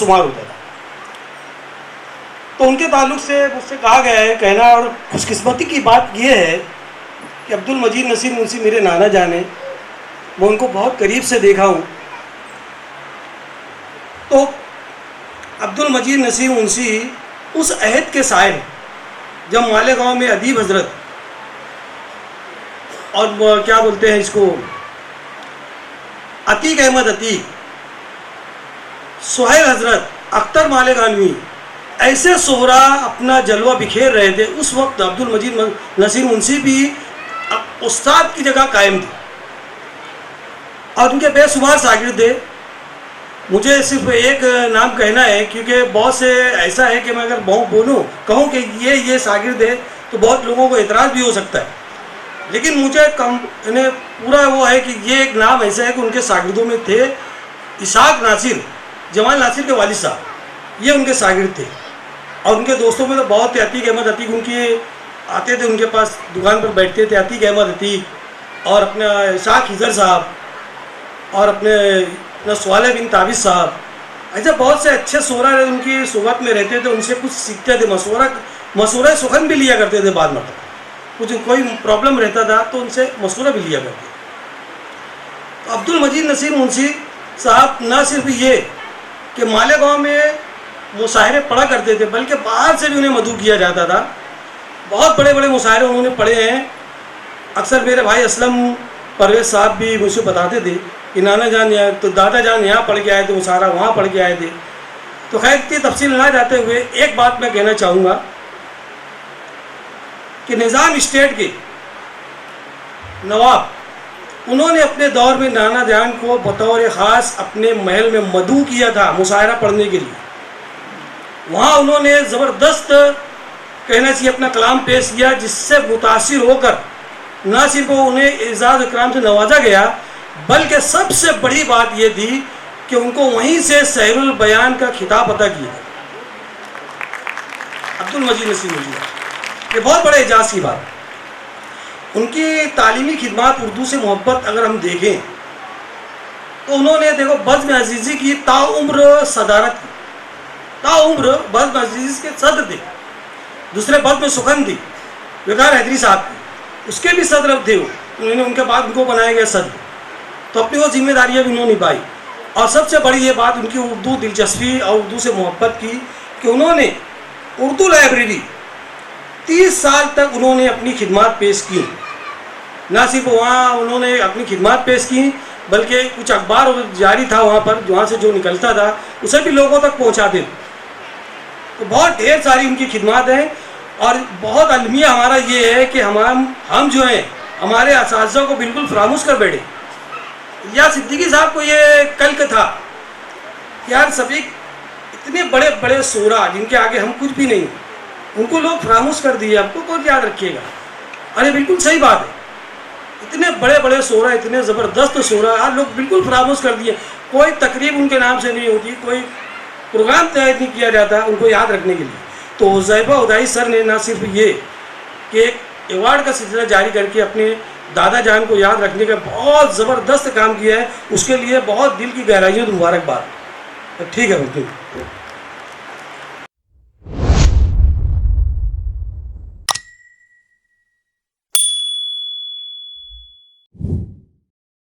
शुमार होता था। तो उनके ताल्लुक से मुझसे कहा गया है, कहना और खुशकिस्मती की बात यह है कि अब्दुल मजीद नसीर मुंशी मेरे नाना जान हैं, मैं उनको बहुत करीब से देखा हूँ। तो अब्दुल मजीद नसीर मुंशी उस अहद के साहिब जब मालेगांव में अदीब हजरत और क्या बोलते हैं इसको, अतीक अहमद अतीक, सुहेल हजरत, अख्तर मालेगानवी, ऐसे सोहरा अपना जलवा बिखेर रहे थे, उस वक्त अब्दुल मजीद नसीर मुंशी भी उस्ताद की जगह कायम थे और उनके बेशुमार शागिर्द थे। मुझे सिर्फ एक नाम कहना है, क्योंकि बहुत से ऐसा है कि मैं अगर बहुत बोलूँ कहूँ कि ये शागिर्द है तो बहुत लोगों को एतराज़ भी हो सकता है, लेकिन मुझे पूरा वो है कि ये एक नाम ऐसा है कि उनके शागिर्दों में थे इसाक नासिर, जमाल नासिर के वालिद साहब, ये उनके शागिर्द थे। और उनके दोस्तों में तो बहुत थे, अतीक अहमद अतीक उनके आते थे, उनके पास दुकान पर बैठते थे, अतीक अहमद अतीक और अपने इसाक हिजर साहब और अपने स्वाले बिन ताबिज साहब, ऐसे बहुत से अच्छे सोहरा उनकी सोहबत में रहते थे, उनसे कुछ सीखते थे, मशवरा सुखन भी लिया करते थे। बाद में कुछ कोई प्रॉब्लम रहता था तो उनसे मशवरा भी लिया करते थे। तो अब्दुल मजीद नसीर मुंशी साहब न सिर्फ ये कि मालेगांव में मुशायरे पढ़ा करते थे, बल्कि बाहर से भी उन्हें मदऊ किया जाता था। बहुत बड़े बड़े मुशायरे उन्होंने पढ़े हैं। अक्सर मेरे भाई असलम परवेज साहब भी मुझसे बताते थे कि नाना जान यहाँ, तो दादा जान यहाँ पढ़ के आए थे, मुशायरा वहाँ पढ़ के आए थे। तो खैर इतनी तफसील ना जाते हुए एक बात मैं कहना चाहूँगा कि निज़ाम स्टेट के नवाब, उन्होंने अपने दौर में नाना जान को बतौर ख़ास अपने महल में मदऊ किया था मुशायरा पढ़ने के लिए। वहाँ उन्होंने ज़बरदस्त कहना चाहिए अपना कलाम पेश किया, जिससे मुतासिर होकर न सिर्फ उन्हें एजाज़ इकराम से नवाजा गया, बल्कि सबसे बड़ी बात यह थी कि उनको वहीं से सहरुल बयान का खिताब अता किया अब्दुल मजीद नसीर मुंशी। ये बहुत बड़े एजाज़ की बात। उनकी तालीमी खिदमत, उर्दू से मोहब्बत अगर हम देखें तो उन्होंने देखो बज़्म अज़ीज़ी की ताउम्र सदारत की, ताउम्र बज़्म अज़ीज़ के सदर थे। दूसरे बज़्म सुखन थी वक़ार हैदरी साहब की, उसके भी सदर थे वो, उन्होंने उनके बाद उनको बनाया गया सदर। तो अपनी वो जिम्मेदारियाँ भी उन्होंने निभाई। और सबसे बड़ी ये बात उनकी उर्दू दिलचस्पी और उर्दू से मोहब्बत की कि उन्होंने उर्दू लाइब्रेरी 30 साल तक उन्होंने अपनी खिदमत पेश की। ना सिर्फ वहाँ उन्होंने अपनी खिदमत पेश की, बल्कि कुछ अखबार जारी था वहाँ पर, वहाँ से जो निकलता था उसे भी लोगों तक पहुँचाते। तो बहुत ढेर सारी उनकी खिदमत हैं। और बहुत अलमिया हमारा ये है कि हम जो हैं हमारे असातिज़ा को बिल्कुल फरामोश कर बैठे। या सिद्दीकी साहब को ये कल्क था यार, सभी इतने बड़े बड़े सोरा जिनके आगे हम कुछ भी नहीं, उनको लोग फरामोश कर दिए, आपको कौन याद रखिएगा। अरे बिल्कुल सही बात है, इतने बड़े बड़े सोरा, इतने ज़बरदस्त सोरा आज लोग बिल्कुल फरामोश कर दिए। कोई तकरीब उनके नाम से नहीं होती, कोई प्रोग्राम तैयार नहीं किया जाता उनको याद रखने के लिए। तो हुज़ैफा उदाई सर ने ना सिर्फ ये कि अवार्ड का सिलसिला जारी करके अपने दादा जान को याद रखने का बहुत ज़बरदस्त काम किया है, उसके लिए बहुत दिल की गहराइयों से मुबारकबाद। ठीक है बिल्कुल।